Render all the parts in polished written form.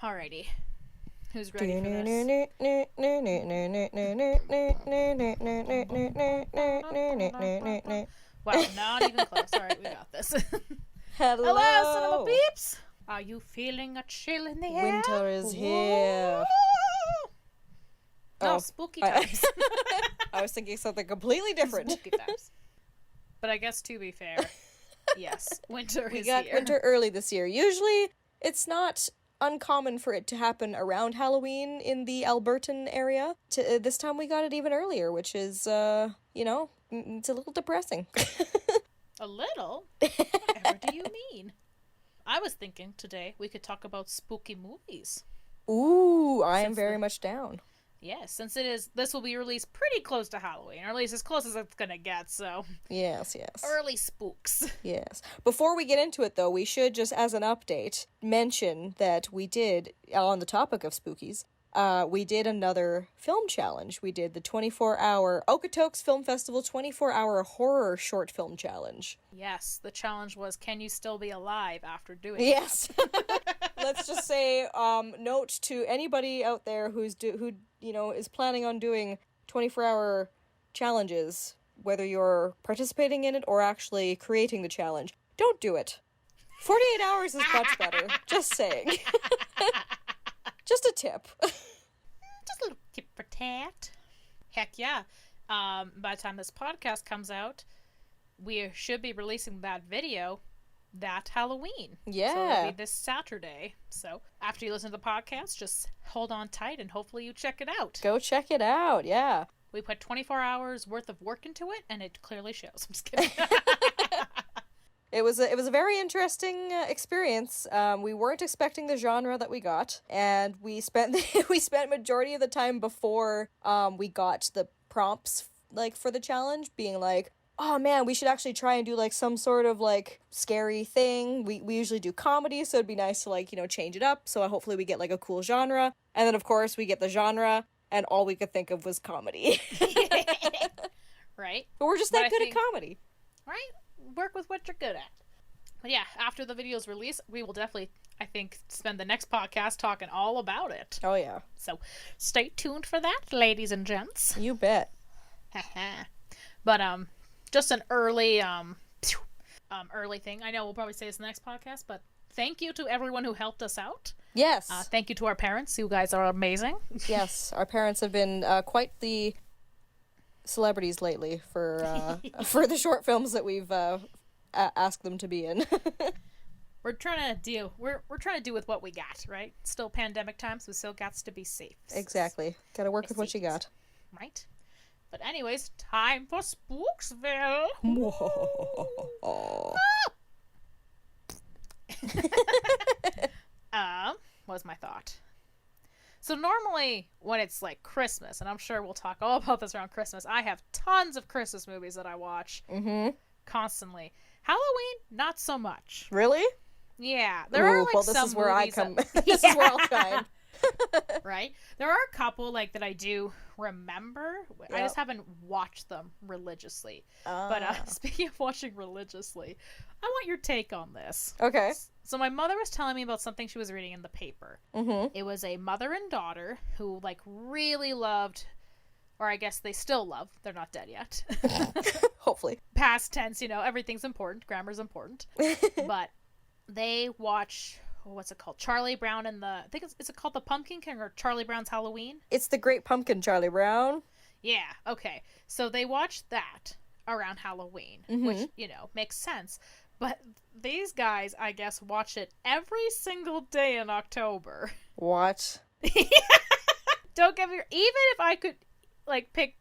Alrighty. Who's ready for this? Wow, not even close. Alright, we got this. Hello, cinema peeps! Are you feeling a chill in the air? Winter is here. No, spooky times. I was thinking something completely different. Spooky times. But I guess to be fair, yes, winter We is got here. winter early this year. Usually, it's not uncommon for it to happen around Halloween in the Albertan area. This time we got it even earlier, which is, it's a little depressing. A little? Whatever do you mean? I was thinking today we could talk about spooky movies. Ooh, I am very much down. Yes, since this will be released pretty close to Halloween, or at least as close as it's gonna get, so. Yes. Early spooks. Yes. Before we get into it, though, we should just, as an update, mention that we did, on the topic of spookies, we did another film challenge. We did the 24-hour Okotoks Film Festival 24-hour horror short film challenge. Yes, the challenge was, can you still be alive after doing it? Yes. Let's just say, note to anybody out there who is planning on doing 24-hour challenges, whether you're participating in it or actually creating the challenge, don't do it. 48 hours is much better. Just saying. Just a tip. Just a little tip for tat. Heck yeah. By the time this podcast comes out, we should be releasing that video that Halloween. Yeah. So it'll be this Saturday. So after you listen to the podcast, just hold on tight and hopefully you check it out. Go check it out, yeah. We put 24 hours worth of work into it and it clearly shows. I'm just kidding. It was a very interesting experience. We weren't expecting the genre that we got, and we spent majority of the time before we got the prompts for the challenge being like, oh man, we should actually try and do some sort of scary thing. We usually do comedy, so it'd be nice to change it up. So hopefully we get a cool genre, and then of course we get the genre, and all we could think of was comedy. Right? But we're just that good at comedy. Right? Work with what you're good at. But yeah, after the video's release, we will definitely, I think, spend the next podcast talking all about it. Oh yeah. So stay tuned for that, ladies and gents. You bet. But just an early thing. I know we'll probably say this in the next podcast, but thank you to everyone who helped us out. Yes. Thank you to our parents. You guys are amazing. Yes, our parents have been quite the celebrities lately for the short films that we've asked them to be in. We're trying to deal. We're trying to do with what we got, right? Still pandemic times, we still got to be safe. Exactly. Got to work with what you got. Right. But anyways, time for Spooksville. What was my thought? So normally when it's Christmas, and I'm sure we'll talk all about this around Christmas, I have tons of Christmas movies that I watch constantly. Halloween, not so much. Really? Yeah, there are well, some this is where I movies come. that... This is where I'll shine. Right? There are a couple that I do remember. Yep. I just haven't watched them religiously. But speaking of watching religiously, I want your take on this. Okay. So my mother was telling me about something she was reading in the paper. Mm-hmm. It was a mother and daughter who really loved, or I guess they still love, they're not dead yet. Hopefully. Past tense, everything's important. Grammar's important. But they watch, what's it called? Charlie Brown and I think is it called The Pumpkin King or Charlie Brown's Halloween? It's The Great Pumpkin, Charlie Brown. Yeah, okay. So they watched that around Halloween, which, makes sense. But these guys, I guess, watch it every single day in October. What? Don't get me wrong. Even if I could, pick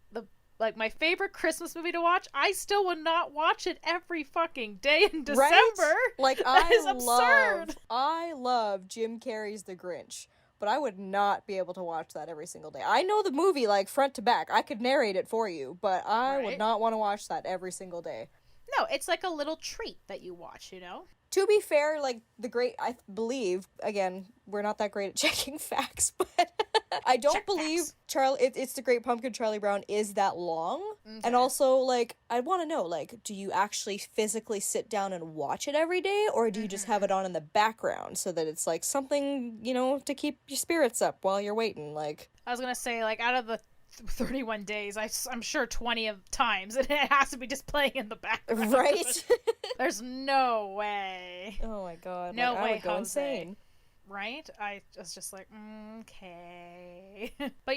my favorite Christmas movie to watch, I still would not watch it every fucking day in December. Right? That is absurd. I love Jim Carrey's The Grinch, but I would not be able to watch that every single day. I know the movie, front to back. I could narrate it for you, but I would not want to watch that every single day. No, it's a little treat that you watch, To be fair, I believe, again, we're not that great at checking facts, but I don't Check believe facts. It's the Great Pumpkin Charlie Brown is that long. Okay. And also, like, I want to know, like, do you actually physically sit down and watch it every day, or do you just have it on in the background so that it's like something, you know, to keep your spirits up while you're waiting? Like, I was gonna say, like, out of the 31 days, I'm sure 20 of times it has to be just playing in the background. right? There's no way. Oh my god! No like, way, I would go Jose. insane. Right? I was just like, okay. But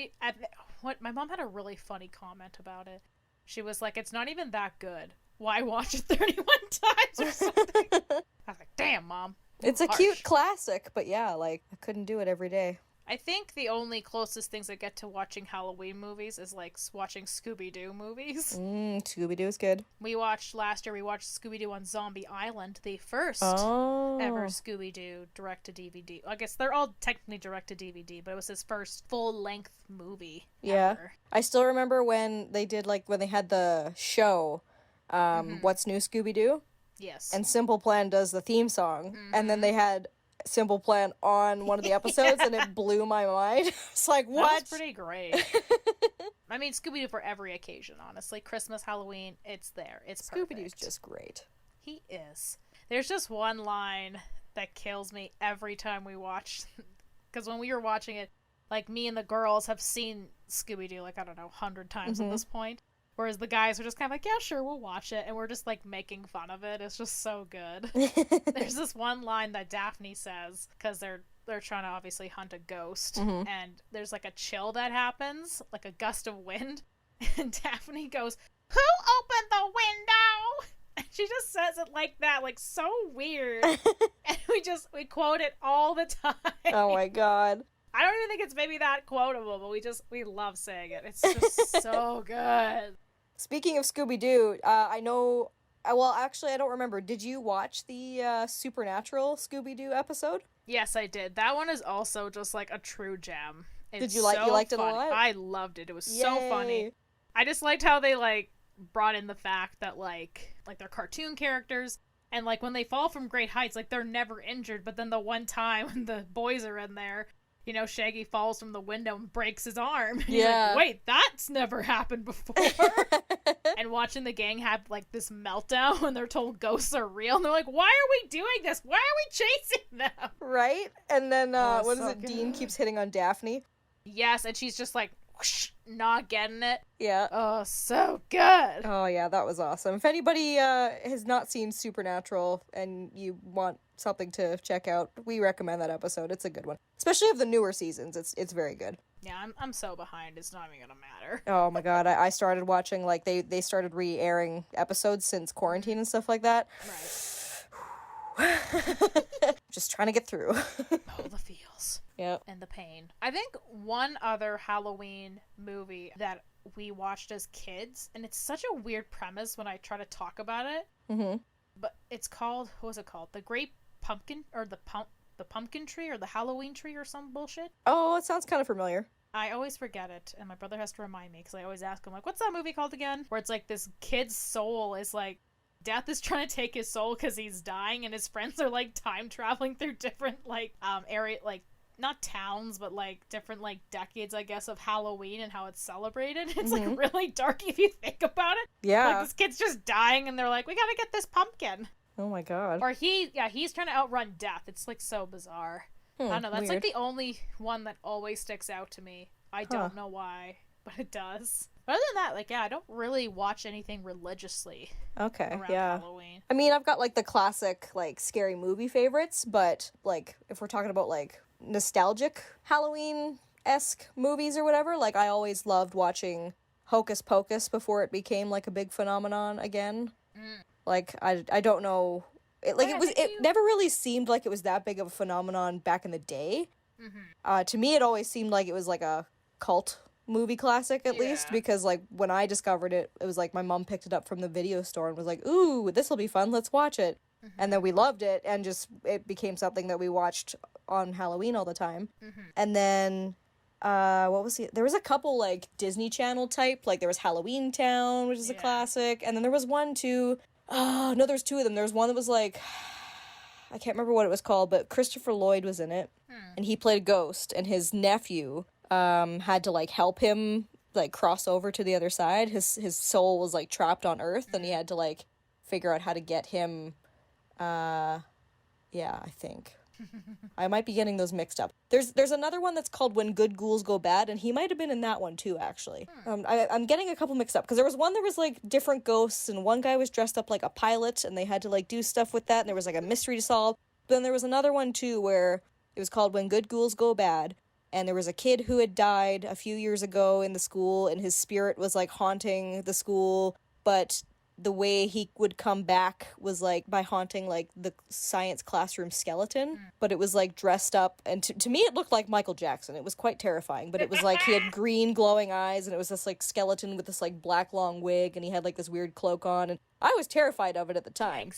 what my mom had a really funny comment about it. She was like, it's not even that good. Why watch it 31 times or something? I was like, damn, Mom. It's a Harsh. cute classic, but yeah, like, I couldn't do it every day. I think the only closest things I get to watching Halloween movies is like watching Scooby-Doo movies. Scooby-Doo is good. Last year we watched Scooby-Doo on Zombie Island, the first Oh. ever Scooby-Doo direct-to-DVD. I guess they're all technically direct-to-DVD, but it was his first full-length movie ever. I still remember when they did, like, when they had the show, What's New Scooby-Doo? Yes. And Simple Plan does the theme song, and then they had Simple Plan on one of the episodes, and it blew my mind. It's like, what? That was pretty great. I mean, Scooby-Doo for every occasion, honestly. Christmas, Halloween, it's there. It's perfect. Scooby-Doo's just great. He is. There's just one line that kills me every time we watch, because when we were watching it, like, me and the girls have seen Scooby-Doo, like, I don't know, 100 times at this point. Whereas the guys are just kind of like, yeah, sure, we'll watch it. And we're just, like, making fun of it. It's just so good. There's this one line that Daphne says, because they're trying to obviously hunt a ghost. And there's, like, a chill that happens, like a gust of wind. And Daphne goes, who opened the window? And she just says it like that, like, so weird. And we quote it all the time. Oh my god. I don't even think it's maybe that quotable, but we love saying it. It's just so good. Speaking of Scooby-Doo, I know... Well, actually, I don't remember. Did you watch the Supernatural Scooby-Doo episode? Yes, I did. That one is also just, like, a true gem. Did you like? You liked it a lot? I loved it. It was so Yay. funny. I just liked how they, like, brought in the fact that, like they're cartoon characters, and, like, when they fall from great heights, like, they're never injured, but then the one time when the boys are in there, you know, Shaggy falls from the window and breaks his arm. And he's like, wait, that's never happened before. And watching the gang have, like, this meltdown when they're told ghosts are real. And they're like, why are we doing this? Why are we chasing them? Right? And then, what is so it? good. Dean keeps hitting on Daphne. Yes, and she's just like, whoosh, not getting it. Yeah. Oh, so good. Oh, yeah, that was awesome. If anybody has not seen Supernatural and you want something to check out, we recommend that episode. It's a good one. Especially of the newer seasons. It's very good. Yeah, I'm so behind. It's not even gonna matter. Oh my god, I started watching, like, they started re-airing episodes since quarantine and stuff like that. Right. Just trying to get through. Oh, the feels. Yep. And the pain. I think one other Halloween movie that we watched as kids, and it's such a weird premise when I try to talk about it, but it's called, what was it called? The Great Pumpkin, or the Pumpkin Tree, or the Halloween Tree, or some bullshit? Oh, it sounds kind of familiar. I always forget it, and my brother has to remind me, because I always ask him, like, what's that movie called again? Where it's like this kid's soul is like, death is trying to take his soul because he's dying, and his friends are, like, time traveling through different, like, area, like, not towns, but, like, different, like, decades, I guess, of Halloween and how it's celebrated. It's, like, really dark if you think about it. Yeah. Like, this kid's just dying, and they're like, we gotta get this pumpkin. Oh my god. Or he's trying to outrun death. It's, like, so bizarre. I don't know, that's, weird. like, the only one that always sticks out to me. I don't know why, but it does. But other than that, like, yeah, I don't really watch anything religiously Okay, around yeah. Halloween. I mean, I've got, like, the classic, like, scary movie favorites, but, like, if we're talking about, like, nostalgic Halloween-esque movies or whatever, like, I always loved watching Hocus Pocus before it became, like, a big phenomenon again. Like, I don't know... It never really seemed like it was that big of a phenomenon back in the day. To me, it always seemed like it was, like, a cult movie classic, at least, because, like, when I discovered it, it was like my mom picked it up from the video store and was like, ooh, this'll be fun, let's watch it. And then we loved it, and just it became something that we watched on Halloween all the time. And then what was there was a couple, like, Disney Channel type, like there was Halloween Town, which is a classic, and then there was one too, no, there's two of them. There was one that was like, I can't remember what it was called, but Christopher Lloyd was in it, and he played a ghost, and his nephew had to like help him like cross over to the other side. His soul was like trapped on Earth, and he had to like figure out how to get him. Yeah, I think. I might be getting those mixed up. There's another one that's called When Good Ghouls Go Bad, and he might have been in that one too, actually. I'm getting a couple mixed up, because there was one that was like different ghosts, and one guy was dressed up like a pilot, and they had to like do stuff with that, and there was like a mystery to solve. But then there was another one too where it was called When Good Ghouls Go Bad, and there was a kid who had died a few years ago in the school, and his spirit was like haunting the school, but the way he would come back was like by haunting like the science classroom skeleton, but it was like dressed up, and to me it looked like Michael Jackson. It was quite terrifying, but it was like he had green glowing eyes, and it was this like skeleton with this like black long wig, and he had like this weird cloak on, and I was terrified of it at the time.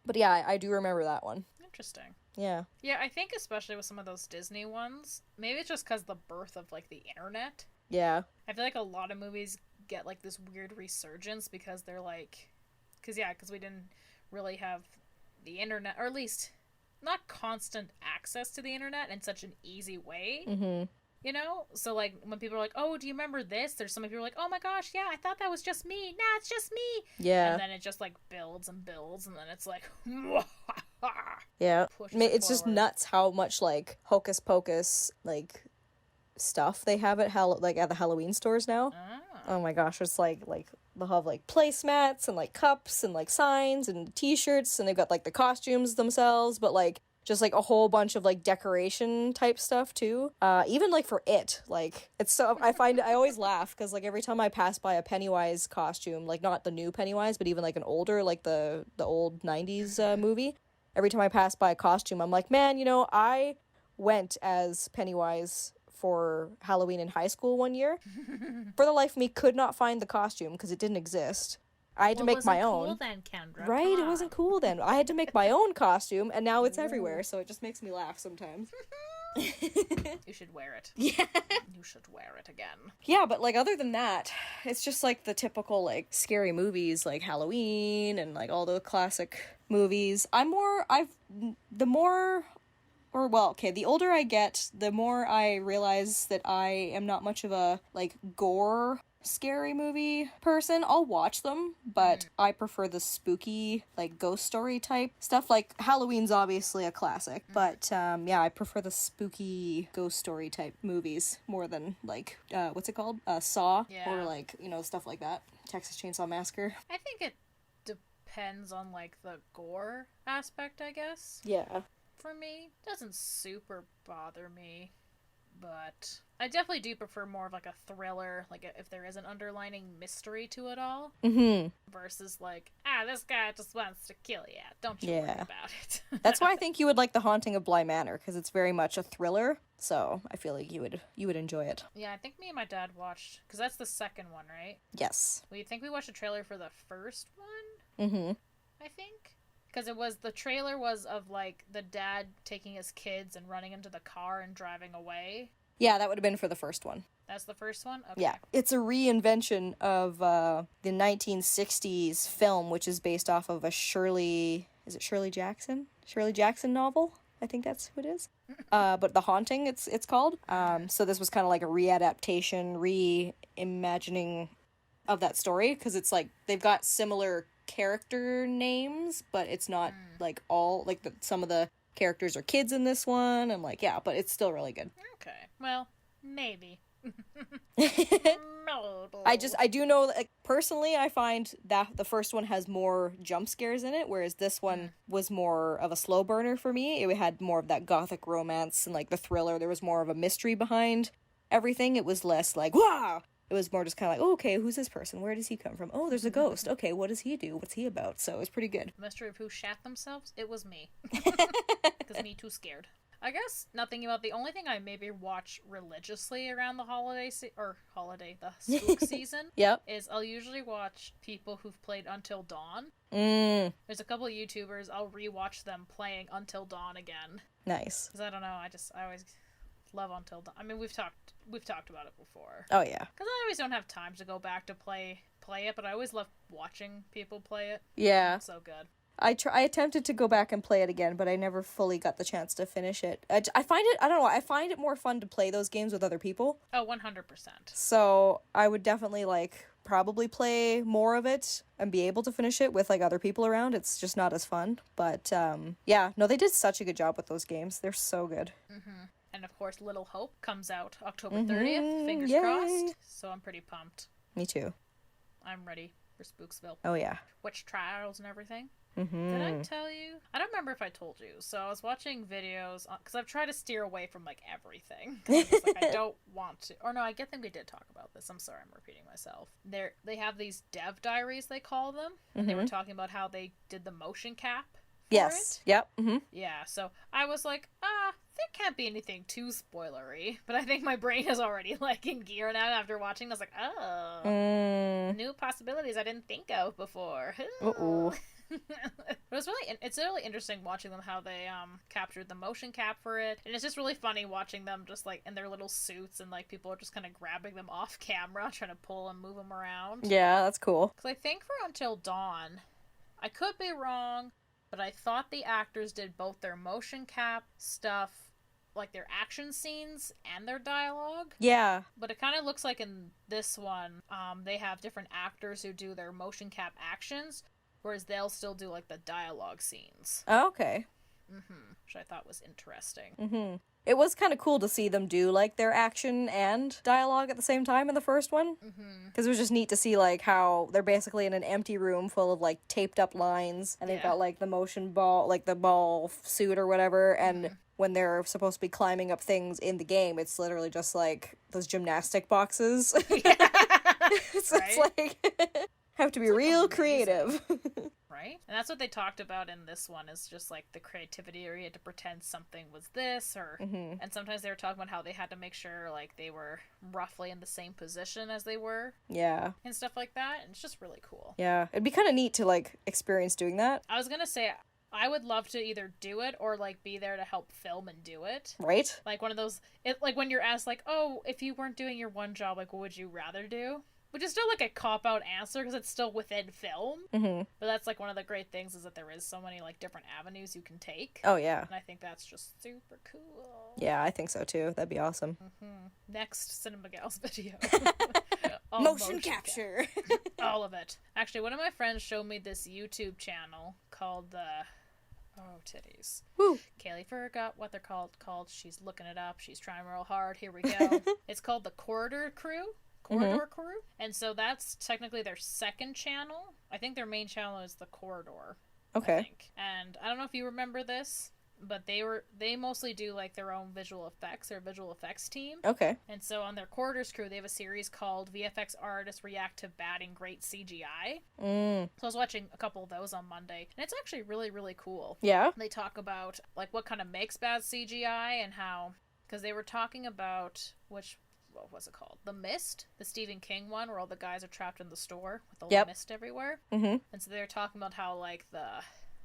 But yeah, I do remember that one. Interesting. Yeah. Yeah, I think especially with some of those Disney ones, maybe it's just because the birth of like the internet. Yeah. I feel like a lot of movies get like this weird resurgence because they're like, because we didn't really have the internet, or at least not constant access to the internet in such an easy way. Mm-hmm. You know, so like when people are like, "Oh, do you remember this?" There's some people are like, "Oh my gosh, yeah, I thought that was just me. Nah, it's just me." Yeah. And then it just like builds and builds, and then it's like, yeah, it's just forward. nuts how much like hocus pocus like stuff they have at at the Halloween stores now. Oh my gosh, it's like they'll have like placemats and like cups and like signs and t-shirts, and they've got like the costumes themselves, but like just like a whole bunch of like decoration type stuff too. Even like for it, like it's so, I always laugh because like every time I pass by a Pennywise costume, like not the new Pennywise, but even like an older, like the old 90s movie, every time I pass by a costume, I'm like, man, you know, I went as Pennywise for Halloween in high school one year. For the life of me, could not find the costume because it didn't exist. I had to make my own. Cool then, Kendra. Right, it wasn't cool then. I had to make my own costume, and now it's everywhere, so it just makes me laugh sometimes. You should wear it. Yeah. You should wear it again. Yeah, but like other than that, it's just like the typical like scary movies like Halloween and like all the classic movies. The older I get, the more I realize that I am not much of a like gore scary movie person. I'll watch them, but I prefer the spooky like ghost story type stuff. Like Halloween's obviously a classic, but yeah, I prefer the spooky ghost story type movies more than like what's it called, Saw, or like, you know, stuff like that, Texas Chainsaw Massacre. I think it depends on like the gore aspect, I guess. Yeah. For me, doesn't super bother me, but I definitely do prefer more of like a thriller, like if there is an underlining mystery to it all, versus like, this guy just wants to kill you. Don't you worry about it. That's why I think you would like The Haunting of Bly Manor, because it's very much a thriller. So I feel like you would enjoy it. Yeah, I think me and my dad watched, because that's the second one, right? Yes. We think we watched a trailer for the first one. I think. Because the trailer was of, like, the dad taking his kids and running into the car and driving away. Yeah, that would have been for the first one. That's the first one? Okay. Yeah. It's a reinvention of the 1960s film, which is based off of a Shirley Jackson novel? I think that's who it is. But The Haunting, it's called. So this was kind of like a readaptation, reimagining of that story, because it's like, they've got similar character names, but it's not like all like some of the characters are kids in this one, and like, yeah, but it's still really good. Okay, well, maybe. I do know that, like, personally, I find that the first one has more jump scares in it, whereas this one was more of a slow burner for me. It had more of that gothic romance and like the thriller. There was more of a mystery behind everything. It was less like, wow. It was more just kind of like, oh, okay, who's this person? Where does he come from? Oh, there's a ghost. Okay, what does he do? What's he about? So it was pretty good. Mystery of who shat themselves? It was me. Because me too scared. I guess nothing about the only thing I maybe watch religiously around the the spook season. Yep. Is I'll usually watch people who've played Until Dawn. There's a couple of YouTubers, I'll rewatch them playing Until Dawn again. Nice. Because I don't know, I always love Until Dawn. I mean, we've talked about it before. Oh yeah. Because I always don't have time to go back to play it, but I always love watching people play it. Yeah. It's so good. I attempted to go back and play it again, but I never fully got the chance to finish it. I find it, I don't know, I find it more fun to play those games with other people. Oh, 100%. So I would definitely, like, probably play more of it and be able to finish it with, like, other people around. It's just not as fun. But, yeah, no, they did such a good job with those games. They're so good. Mm-hmm. And, of course, Little Hope comes out October 30th. Fingers Yay. crossed. So I'm pretty pumped. Me too. I'm ready for Spooksville. Oh, yeah. Witch trials and everything. Mm-hmm. Did I tell you? I don't remember if I told you. So I was watching videos, because I've tried to steer away from, like, everything. 'Cause I'm just like, I don't want to. Or no, I think we did talk about this. I'm sorry, I'm repeating myself. They have these dev diaries, they call them. And they were talking about how they did the motion cap for Yes. it. Yep. Mm-hmm. Yeah, so I was like, there can't be anything too spoilery. But I think my brain is already, like, in gear now after watching. I was like, new possibilities I didn't think of before. Uh-oh. But it's really interesting watching them how they captured the motion cap for it, and it's just really funny watching them just like in their little suits and like people are just kind of grabbing them off camera trying to pull and move them around. Yeah, that's cool. Because I think for Until Dawn, I could be wrong, but I thought the actors did both their motion cap stuff, like their action scenes and their dialogue. Yeah. But it kind of looks like in this one, they have different actors who do their motion cap actions, whereas they'll still do, like, the dialogue scenes. Oh, okay. Which I thought was interesting. It was kind of cool to see them do, like, their action and dialogue at the same time in the first one. Because it was just neat to see, like, how they're basically in an empty room full of, like, taped up lines, and they've got, like, the motion ball, like, the ball suit or whatever, and when they're supposed to be climbing up things in the game, it's literally just, like, those gymnastic boxes. So it's like... have to be real creative. Right? And that's what they talked about in this one, is just like the creativity where you had to pretend something was this, or and sometimes they were talking about how they had to make sure like they were roughly in the same position as they were. Yeah. And stuff like that. And it's just really cool. Yeah. It'd be kind of neat to like experience doing that. I was gonna say I would love to either do it or like be there to help film and do it. Right? Like one of those like when you're asked like, oh, if you weren't doing your one job, like what would you rather do? Which is still, like, a cop-out answer, because it's still within film. But that's, like, one of the great things is that there is so many, like, different avenues you can take. Oh, yeah. And I think that's just super cool. Yeah, I think so, too. That'd be awesome. Next Cinema Gals video. Motion capture. All of it. Actually, one of my friends showed me this YouTube channel called Oh, titties. Woo. Kaylee forgot what they're called. She's looking it up. She's trying real hard. Here we go. It's called the Corridor Crew. Crew. And so that's technically their second channel. I think their main channel is the Corridor. Okay. I think. And I don't know if you remember this, but they mostly do like their own visual effects, their visual effects team. Okay. And so on their Corridors Crew, they have a series called VFX Artists React to Bad and Great CGI. So I was watching a couple of those on Monday, and it's actually really, really cool. Yeah. They talk about like what kind of makes bad CGI and how, because they were talking about what was it called? The Mist, the Stephen King one, where all the guys are trapped in the store with the mist everywhere. And so they're talking about how like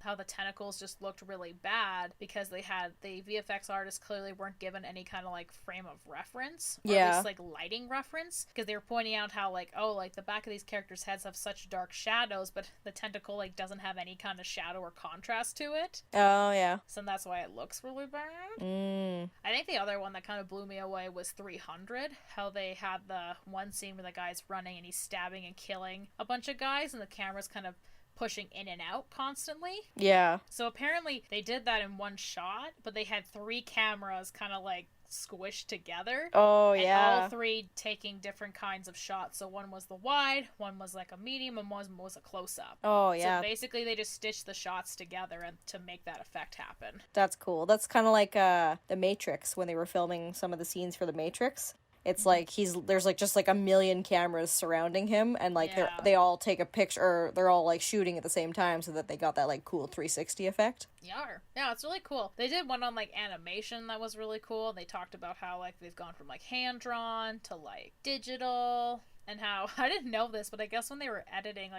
how the tentacles just looked really bad because the VFX artists clearly weren't given any kind of like frame of reference, or at least like lighting reference, because they were pointing out how like, oh, like the back of these characters' heads have such dark shadows, but the tentacle like doesn't have any kind of shadow or contrast to it. Oh, yeah. So that's why it looks really bad. I think the other one that kind of blew me away was 300, how they had the one scene where the guy's running and he's stabbing and killing a bunch of guys, and the camera's kind of pushing in and out constantly. Yeah. So apparently they did that in one shot, but they had 3 cameras kind of like squished together. Oh, and yeah. all 3 taking different kinds of shots. So one was the wide, one was like a medium, and one was a close-up. Oh, yeah. So basically they just stitched the shots together and to make that effect happen. That's cool. That's kind of like The Matrix, when they were filming some of the scenes for The Matrix. It's like there's like just like a million cameras surrounding him, and like they all take a picture, or they're all like shooting at the same time, so that they got that like cool 360 effect. Yeah, it's really cool. They did one on like animation that was really cool. They talked about how like they've gone from like hand drawn to like digital, and how I didn't know this, but I guess when they were editing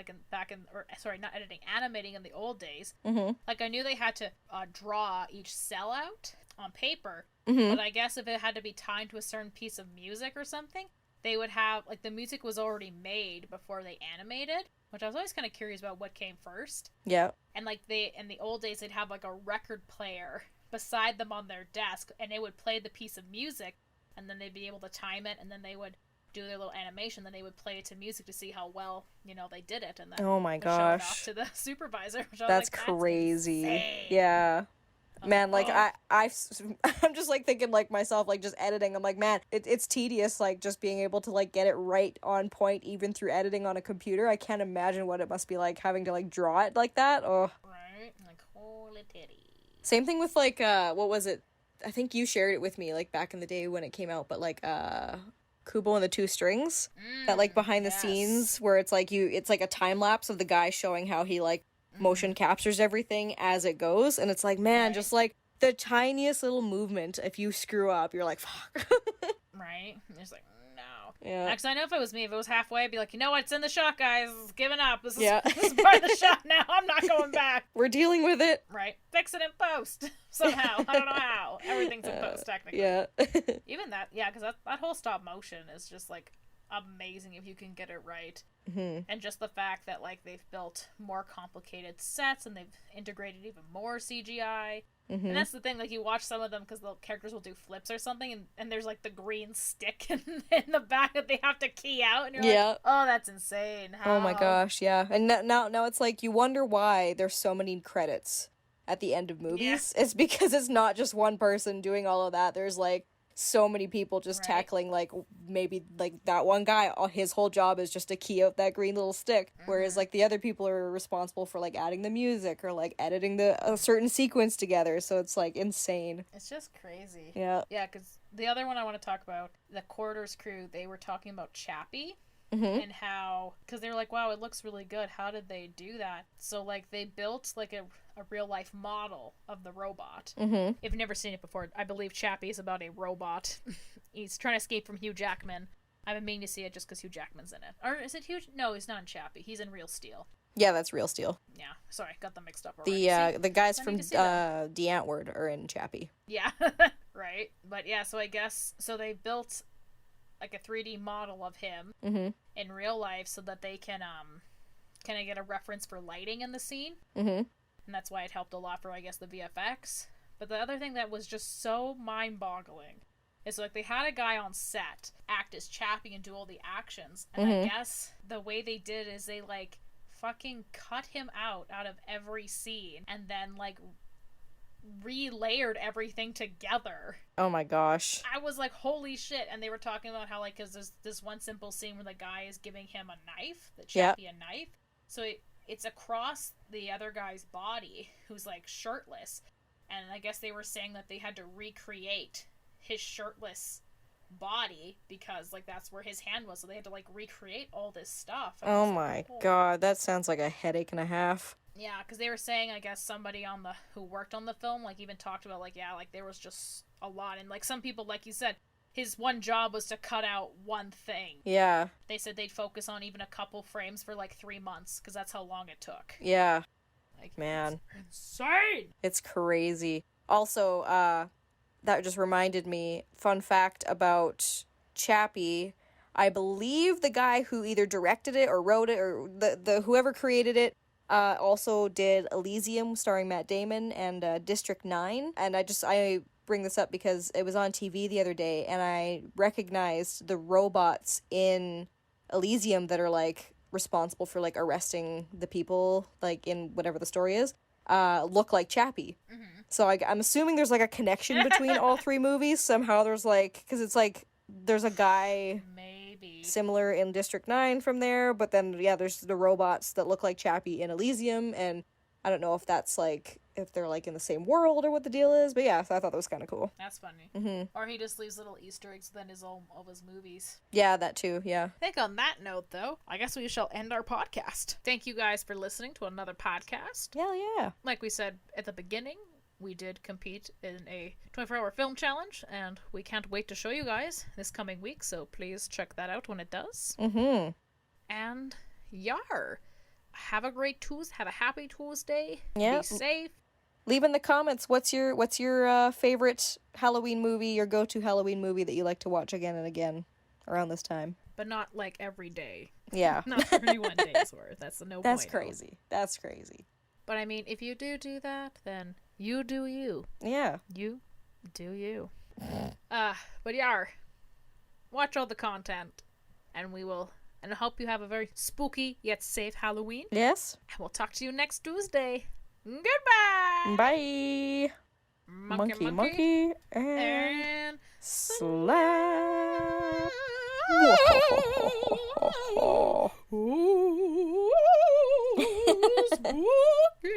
animating in the old days, like I knew they had to draw each cell out on paper. But I guess if it had to be tied to a certain piece of music or something, they would have, like, the music was already made before they animated, which I was always kind of curious about what came first. Yeah. And, like, in the old days, they'd have, like, a record player beside them on their desk, and it would play the piece of music, and then they'd be able to time it, and then they would do their little animation, then they would play it to music to see how well, they did it, and then oh my show it off gosh, to the supervisor. Which that's like, crazy. insane. Yeah. Man, like, oh. I'm just, like, thinking, like, myself, like, just editing. I'm like, man, it's tedious, like, just being able to, like, get it right on point, even through editing on a computer. I can't imagine what it must be like having to, like, draw it like that. Oh. Right? Like, holy titty. Same thing with, like, what was it? I think you shared it with me, like, back in the day when it came out, but, like, Kubo and the Two Strings. That, like, behind the scenes where it's, like, it's, like, a time-lapse of the guy showing how he, like, motion captures everything as it goes, and it's like, man, just like the tiniest little movement, if you screw up, you're like, fuck. Right? It's like, no. Yeah. Actually, I know if it was me, if it was halfway, I'd be like, you know what, it's in the shot, guys. It's giving up. This is, Yeah. this is part of the shot now. I'm not going back. We're dealing with it. Right. Fix it in post. Somehow. I don't know how. Everything's in post, technically. Yeah. Even that, yeah, because that whole stop motion is just, like, amazing if you can get it right. And just the fact that, like, they've built more complicated sets and they've integrated even more CGI. And that's the thing, like, you watch some of them because the characters will do flips or something, and there's, like, the green stick in the back that they have to key out, and you're like, oh, that's insane. How? Oh my gosh, yeah. And now it's like, you wonder why there's so many credits at the end of movies. Yeah. It's because it's not just one person doing all of that. There's, like, so many people just tackling, like, maybe, like, that one guy, his whole job is just to key out that green little stick, whereas, like, the other people are responsible for, like, adding the music or, like, editing a certain sequence together, so it's, like, insane. It's just crazy. Yeah. Yeah, because the other one I want to talk about, the Quarters crew, they were talking about Chappie, and how, because they were like, wow, it looks really good, how did they do that? So, like, they built, like, a real-life model of the robot. If you've never seen it before, I believe Chappie is about a robot. He's trying to escape from Hugh Jackman. I've been meaning to see it just because Hugh Jackman's in it. Or is it Hugh? No, he's not in Chappie. He's in Real Steel. Yeah, that's Real Steel. Yeah, sorry, got them mixed up already. The guys from The Antwoord are in Chappie. Yeah, right. But yeah, so I guess, so they built, like, a 3D model of him in real life so that they can kind of get a reference for lighting in the scene. And that's why it helped a lot for, I guess, the VFX. But the other thing that was just so mind-boggling is, like, they had a guy on set act as Chappie and do all the actions. And I guess the way they did is they, like, fucking cut him out of every scene and then, like, relayered everything together. Oh my gosh. I was like, holy shit. And they were talking about how, like, because there's this one simple scene where the guy is giving him a knife, the Chappie a knife. So it's across the other guy's body, who's, like, shirtless. And I guess they were saying that they had to recreate his shirtless body because, like, that's where his hand was. So they had to, like, recreate all this stuff. And oh my god, that sounds like a headache and a half. Yeah, because they were saying, I guess, somebody who worked on the film, like, even talked about, like, yeah, like, there was just a lot. And, like, some people, like you said, his one job was to cut out one thing. Yeah. They said they'd focus on even a couple frames for, like, 3 months, because that's how long it took. Yeah. Like, man. It's insane! It's crazy. Also, that just reminded me, fun fact about Chappie, I believe the guy who either directed it or wrote it, or the whoever created it, also did Elysium starring Matt Damon and District 9. And I bring this up because it was on TV the other day and I recognized the robots in Elysium that are, like, responsible for, like, arresting the people, like, in whatever the story is, look like Chappie. So I'm assuming there's, like, a connection between all three movies. Somehow there's, like, because it's, like, there's a guy similar in District 9 from there, but then, yeah, there's the robots that look like Chappie in Elysium, and I don't know if that's, like, if they're, like, in the same world or what the deal is, but yeah, so I thought that was kind of cool. That's funny. Or he just leaves little Easter eggs within all of his movies. Yeah, that too, yeah. I think on that note, though, I guess we shall end our podcast. Thank you guys for listening to another podcast. Hell yeah. Like we said at the beginning, we did compete in a 24-hour film challenge, and we can't wait to show you guys this coming week, so please check that out when it does. And yar. Have a great Tuesday. Have a happy Tuesday. Yeah. Be safe. Leave in the comments what's your favorite Halloween movie, your go-to Halloween movie that you like to watch again and again. around this time. But not like every day. Yeah. Not 31 days worth. That's no That's point. crazy. That's crazy. But I mean, if you do that, then you do you. Yeah. You do you. But yeah, watch all the content, and I hope you have a very spooky yet safe Halloween. Yes. And we'll talk to you next Tuesday. Goodbye. Bye. Monkey, and slap. Spooky.